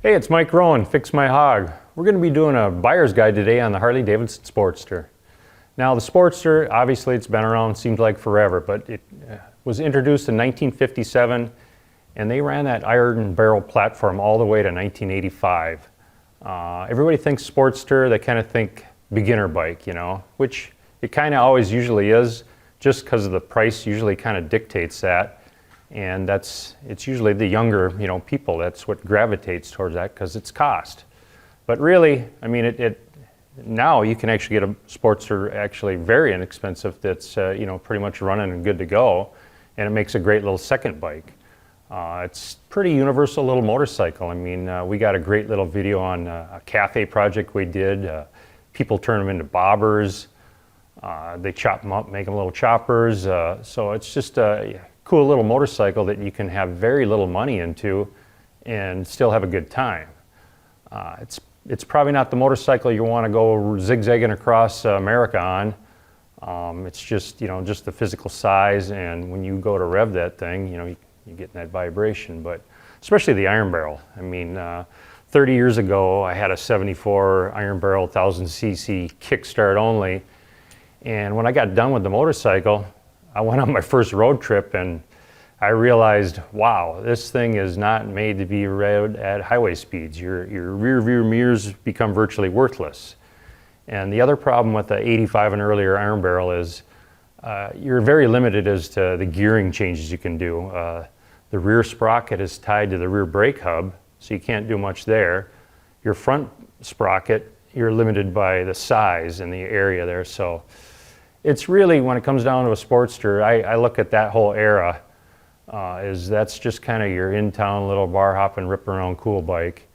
Hey, it's Mike Rowan, Fix My Hog. We're going to be doing a buyer's guide today on the Harley Davidson Sportster. Now the Sportster, obviously it's been around, seems like forever, but it was introduced in 1957 and they ran that iron barrel platform all the way to 1985. Everybody thinks Sportster, they kind of think beginner bike, which it kind of always usually is, just because of the price usually kind of dictates that. And it's usually the younger, people, that's what gravitates towards that because it's cost. But really, I mean, now you can actually get a Sportster actually very inexpensive that's, pretty much running and good to go. And it makes a great little second bike. It's pretty universal little motorcycle. I mean, we got a great little video on a cafe project we did. People turn them into bobbers. They chop them up, make them little choppers. So it's just a cool little motorcycle that you can have very little money into and still have a good time. It's probably not the motorcycle you want to go zigzagging across America on. It's just, just the physical size, and when you go to rev that thing, you're getting that vibration, but especially the iron barrel. I mean, 30 years ago, I had a 74 iron barrel 1000cc kickstart only, and when I got done with the motorcycle, I went on my first road trip and I realized, wow, this thing is not made to be rode at highway speeds. Your rear view mirrors become virtually worthless. And the other problem with the 85 and earlier iron barrel is you're very limited as to the gearing changes you can do. The rear sprocket is tied to the rear brake hub, so you can't do much there. Your front sprocket, you're limited by the size and the area there. So it's really, when it comes down to a Sportster, I look at that whole era that's just kind of your in-town little bar hopping, rip around cool bike.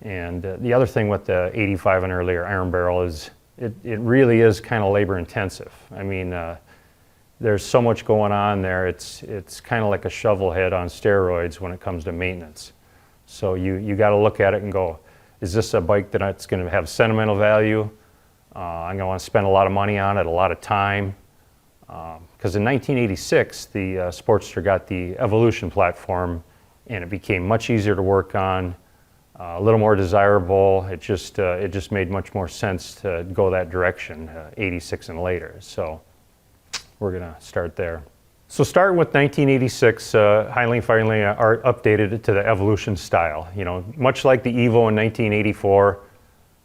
And the other thing with the 85 and earlier iron barrel is it really is kind of labor intensive. I mean, there's so much going on there. It's kind of like a shovel head on steroids when it comes to maintenance. So you got to look at it and go, is this a bike that's going to have sentimental value? I'm going to want to spend a lot of money on it, a lot of time. Because in 1986, the Sportster got the Evolution platform, and it became much easier to work on, a little more desirable. It just made much more sense to go that direction, 86 and later. So we're going to start there. So starting with 1986, Harley finally updated it to the Evolution style. Much like the Evo in 1984,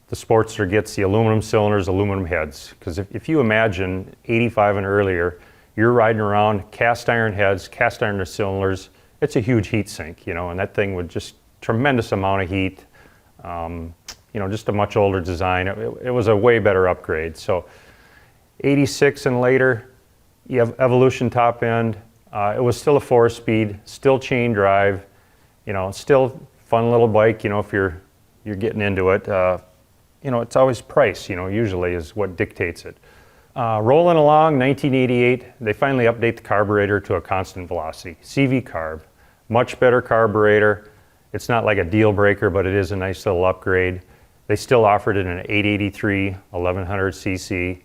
the Sportster gets the aluminum cylinders, aluminum heads. Because if you imagine 85 and earlier, you're riding around cast iron heads, cast iron cylinders. It's a huge heat sink, and that thing would just tremendous amount of heat. Just a much older design. It was a way better upgrade. So 86 and later, you have Evolution top end. It was still a 4-speed, still chain drive. Still fun little bike. If you're getting into it. It's always price, usually is what dictates it. Rolling along, 1988, they finally update the carburetor to a constant velocity, CV carb. Much better carburetor. It's not like a deal breaker, but it is a nice little upgrade. They still offered it in an 883, 1100cc,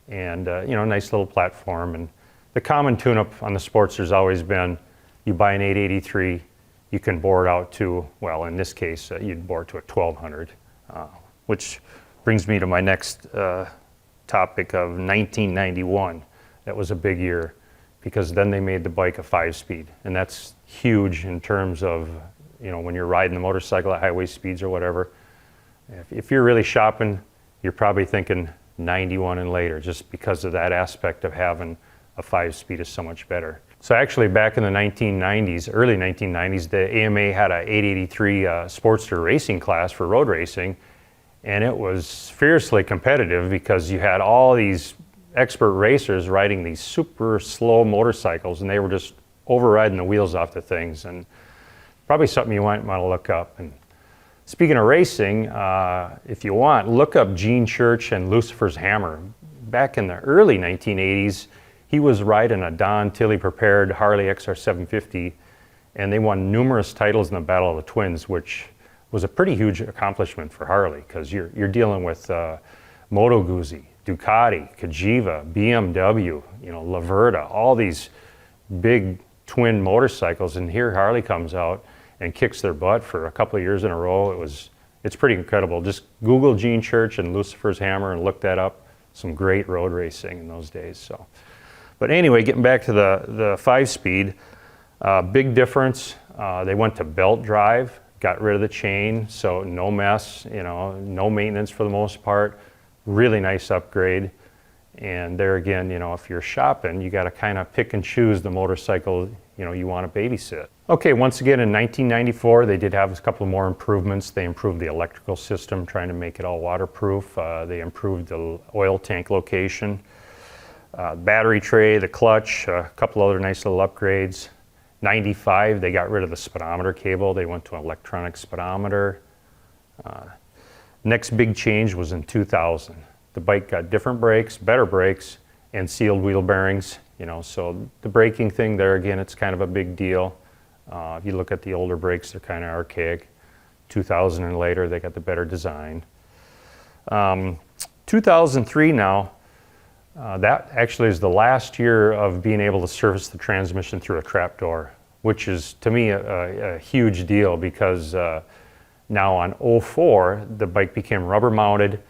and a nice little platform. And the common tune-up on the Sportster's always been, you buy an 883, you can bore it out to, well, in this case, you'd bore it to a 1200. Which brings me to my next topic of 1991. That was a big year because then they made the bike a 5-speed, and that's huge in terms of when you're riding the motorcycle at highway speeds or whatever. If you're really shopping, you're probably thinking 91 and later, just because of that aspect of having a 5-speed is so much better. So actually back in the 1990s, early 1990s, the AMA had a 883 Sportster racing class for road racing. And it was fiercely competitive because you had all these expert racers riding these super slow motorcycles, and they were just overriding the wheels off the things. And probably something you might want to look up. And speaking of racing, if you want, look up Gene Church and Lucifer's Hammer. Back in the early 1980s, he was riding a Don Tilley prepared Harley XR750, and they won numerous titles in the Battle of the Twins, which was a pretty huge accomplishment for Harley, because you're dealing with Moto Guzzi, Ducati, Cagiva, BMW, Laverda, all these big twin motorcycles, and here Harley comes out and kicks their butt for a couple of years in a row. It's pretty incredible. Just Google Gene Church and Lucifer's Hammer and look that up. Some great road racing in those days. So, but anyway, getting back to the 5-speed, big difference. They went to belt drive, got rid of the chain, so no mess, no maintenance for the most part. Really nice upgrade. And there again, if you're shopping, you got to kind of pick and choose the motorcycle, you want to babysit. Okay, once again in 1994, they did have a couple more improvements. They improved the electrical system, trying to make it all waterproof. They improved the oil tank location, battery tray, the clutch, a couple other nice little upgrades. 95, they got rid of the speedometer cable. They went to an electronic speedometer. Next big change was in 2000. The bike got different brakes, better brakes, and sealed wheel bearings. So the braking thing there, again, it's kind of a big deal. If you look at the older brakes, they're kind of archaic. 2000 and later, they got the better design. 2003 now, that actually is the last year of being able to service the transmission through a trapdoor, which is, to me, a huge deal because now on 04, the bike became rubber mounted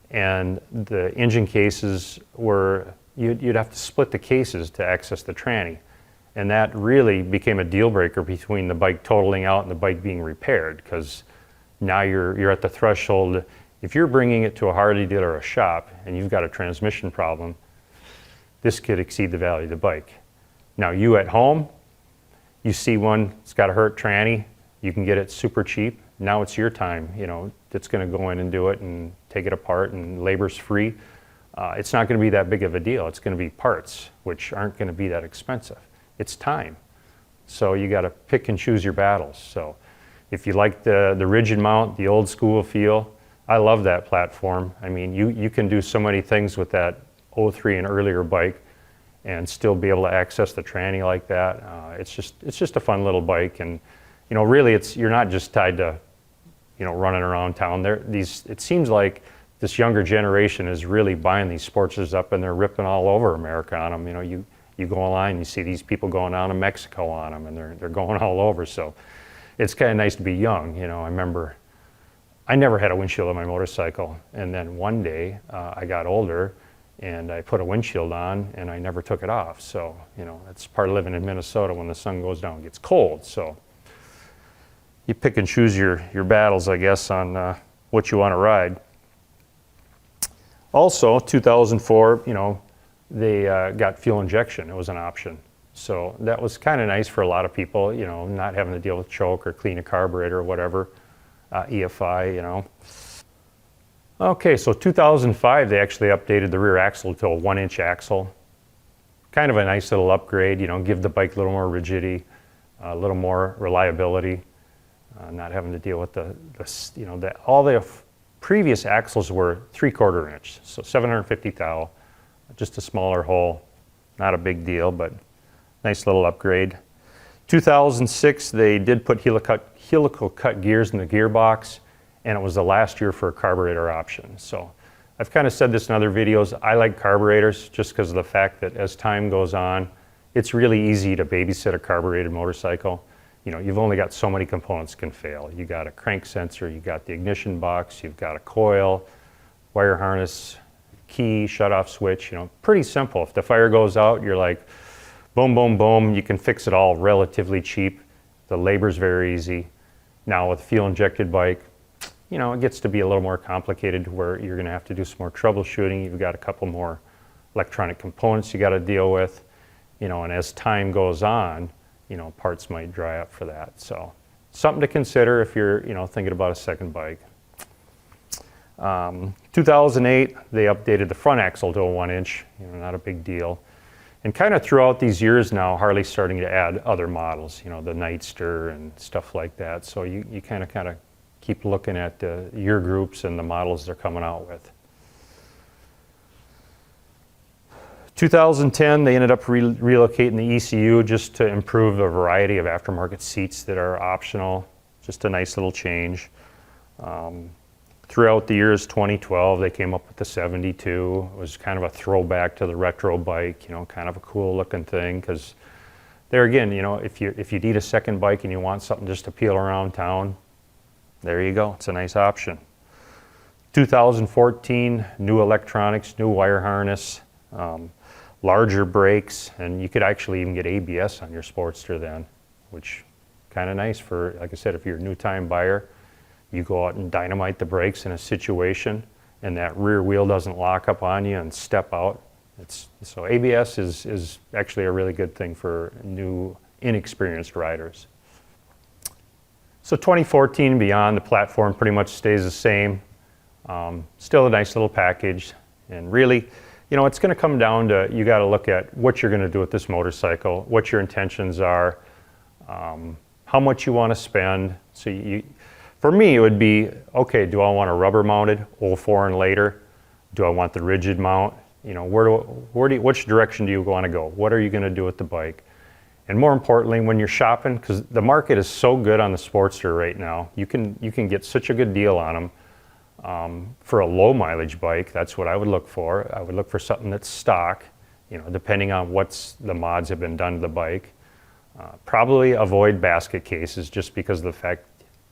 and the engine cases were, you'd have to split the cases to access the tranny. And that really became a deal breaker between the bike totaling out and the bike being repaired, because now you're at the threshold. If you're bringing it to a Harley dealer or a shop and you've got a transmission problem, this could exceed the value of the bike. Now you at home, you see one, it's got a hurt tranny, you can get it super cheap. Now it's your time, that's going to go in and do it and take it apart, and labor's free. It's not going to be that big of a deal. It's going to be parts, which aren't going to be that expensive. It's time. So you got to pick and choose your battles. So if you like the rigid mount, the old school feel, I love that platform. I mean, you can do so many things with that 03 and earlier bike and still be able to access the tranny like that. It's just a fun little bike, and really you're not just tied to running around town. It seems like this younger generation is really buying these Sportsters up and they're ripping all over America on them. You go online, you see these people going down to Mexico on them, and they're going all over. So it's kind of nice to be young. I remember I never had a windshield on my motorcycle, and then one day I got older and I put a windshield on and I never took it off. So that's part of living in Minnesota. When the sun goes down, it gets cold. So you pick and choose your battles, I guess, on what you want to ride. Also, 2004, they got fuel injection. It was an option. So that was kind of nice for a lot of people, not having to deal with choke or clean a carburetor or whatever, EFI, Okay, so 2005, they actually updated the rear axle to a 1-inch axle. Kind of a nice little upgrade, give the bike a little more rigidity, a little more reliability, not having to deal with all the previous axles were 3/4 inch, so 750 thou. Just a smaller hole, not a big deal, but nice little upgrade. 2006, they did put helical cut gears in the gearbox, and it was the last year for a carburetor option. So I've kind of said this in other videos, I like carburetors just because of the fact that as time goes on, it's really easy to babysit a carbureted motorcycle. You've only got so many components can fail. You got a crank sensor, you got the ignition box, you've got a coil, wire harness, key, shut-off switch, pretty simple. If the fire goes out, you're like, boom, boom, boom, you can fix it all relatively cheap. The labor's very easy. Now with a fuel-injected bike, it gets to be a little more complicated where you're gonna have to do some more troubleshooting. You've got a couple more electronic components you gotta deal with, and as time goes on, parts might dry up for that. So something to consider if you're, thinking about a second bike. 2008, they updated the front axle to a 1-inch, not a big deal. And kind of throughout these years now, Harley's starting to add other models, the Nightster and stuff like that. So you kind of keep looking at your groups and the models they're coming out with. 2010, they ended up relocating the ECU just to improve the variety of aftermarket seats that are optional. Just a nice little change. Throughout the years 2012, they came up with the 72. It was kind of a throwback to the retro bike, kind of a cool looking thing because there again, you know, if you need a second bike and you want something just to peel around town, there you go. It's a nice option. 2014, new electronics, new wire harness, larger brakes, and you could actually even get ABS on your Sportster then, which kind of nice for, like I said, if you're a new time buyer, you go out and dynamite the brakes in a situation and that rear wheel doesn't lock up on you and step out. So ABS is actually a really good thing for new, inexperienced riders. So 2014 and beyond, the platform pretty much stays the same. Still a nice little package, and really, you know, it's going to come down to, you got to look at what you're going to do with this motorcycle, what your intentions are, how much you want to spend. So for me, it would be, okay, do I want a rubber mounted 04 and later? Do I want the rigid mount? You know, which direction do you want to go? What are you going to do with the bike? And more importantly, when you're shopping, because the market is so good on the Sportster right now, you can get such a good deal on them. For a low mileage bike, that's what I would look for. I would look for something that's stock, you know, depending on what's the mods have been done to the bike. Probably avoid basket cases, just because of the fact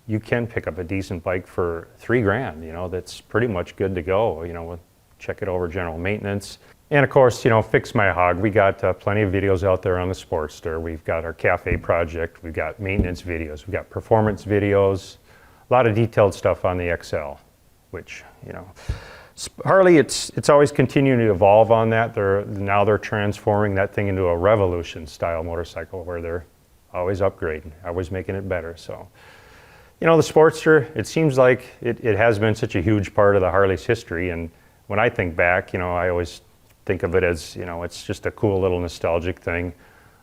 you can pick up a decent bike for $3,000, you know, that's pretty much good to go, you know, check it over general maintenance. And of course, you know, fix my hog. We got plenty of videos out there on the Sportster. We've got our cafe project, we've got maintenance videos, we've got performance videos, a lot of detailed stuff on the XL, which, you know, Harley, it's always continuing to evolve on that. Now they're transforming that thing into a Revolution style motorcycle where they're always upgrading, always making it better. So, you know, the Sportster, it seems like it has been such a huge part of the Harley's history. And when I think back, you know, I always think of it as, you know, it's just a cool little nostalgic thing.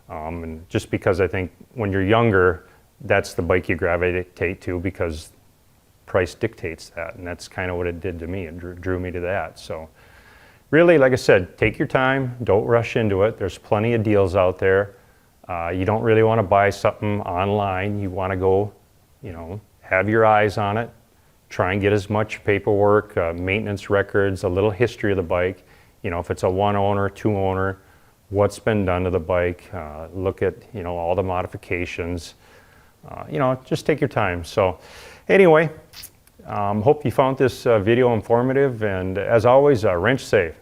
And just because I think when you're younger, that's the bike you gravitate to because price dictates that, and that's kind of what it did to me. It drew me to that. So really, like I said, take your time, don't rush into it. There's plenty of deals out there. You don't really want to buy something online. You want to go, you know, have your eyes on it, try and get as much paperwork, maintenance records, a little history of the bike. You know, if it's a one owner, two owner, what's been done to the bike, look at, you know, all the modifications, you know, just take your time. So anyway, hope you found this video informative, and as always, wrench safe.